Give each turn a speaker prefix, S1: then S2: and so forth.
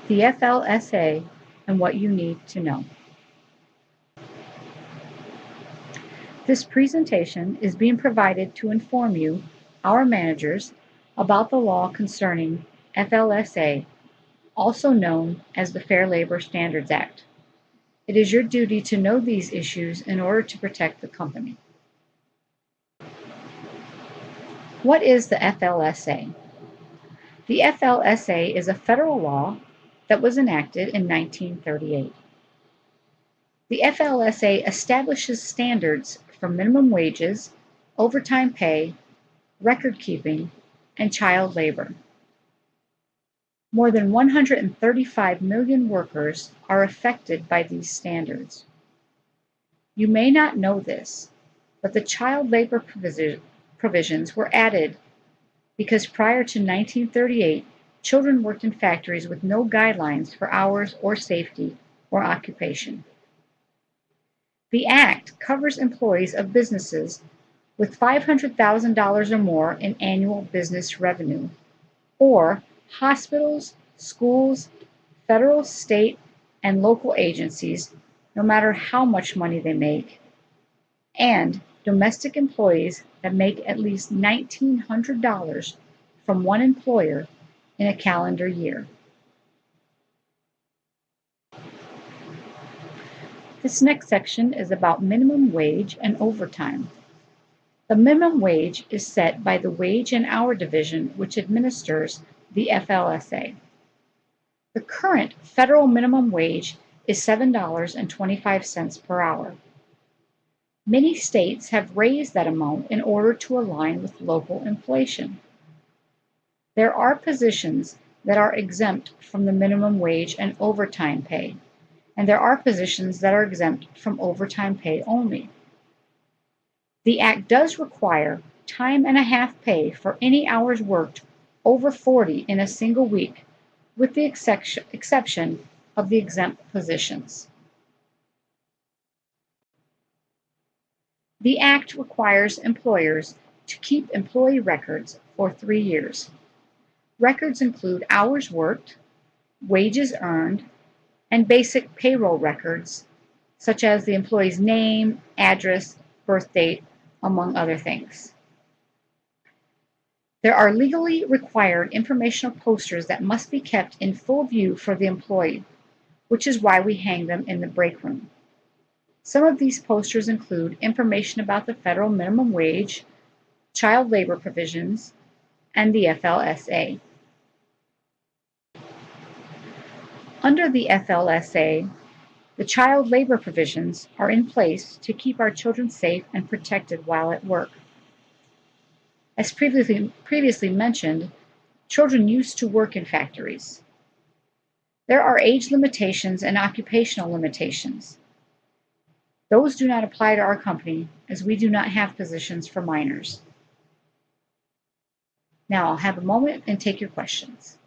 S1: the FLSA, and what you need to know. This presentation is being provided to inform you, our managers, about the law concerning FLSA, also known as the Fair Labor Standards Act. It is your duty to know these issues in order to protect the company. What is the FLSA? The FLSA is a federal law that was enacted in 1938. The FLSA establishes standards for minimum wages, overtime pay, record keeping, and child labor. More than 135 million workers are affected by these standards. You may not know this, but the child labor provisions were added because prior to 1938, children worked in factories with no guidelines for hours or safety or occupation. The Act covers employees of businesses with $500,000 or more in annual business revenue, or hospitals, schools, federal, state, and local agencies, no matter how much money they make, and domestic employees that make at least $1,900 from one employer in a calendar year. This next section is about minimum wage and overtime. The minimum wage is set by the Wage and Hour Division, which administers the FLSA. The current federal minimum wage is $7.25 per hour. Many states have raised that amount in order to align with local inflation. There are positions that are exempt from the minimum wage and overtime pay, and there are positions that are exempt from overtime pay only. The Act does require time and a half pay for any hours worked over 40 in a single week, with the exception of the exempt positions. The Act requires employers to keep employee records for 3 years. Records include hours worked, wages earned, and basic payroll records, such as the employee's name, address, birth date, among other things. There are legally required informational posters that must be kept in full view for the employee, which is why we hang them in the break room. Some of these posters include information about the federal minimum wage, child labor provisions, and the FLSA. Under the FLSA, the child labor provisions are in place to keep our children safe and protected while at work. As previously mentioned, children used to work in factories. There are age limitations and occupational limitations. Those do not apply to our company, as we do not have positions for minors. Now I'll have a moment and take your questions.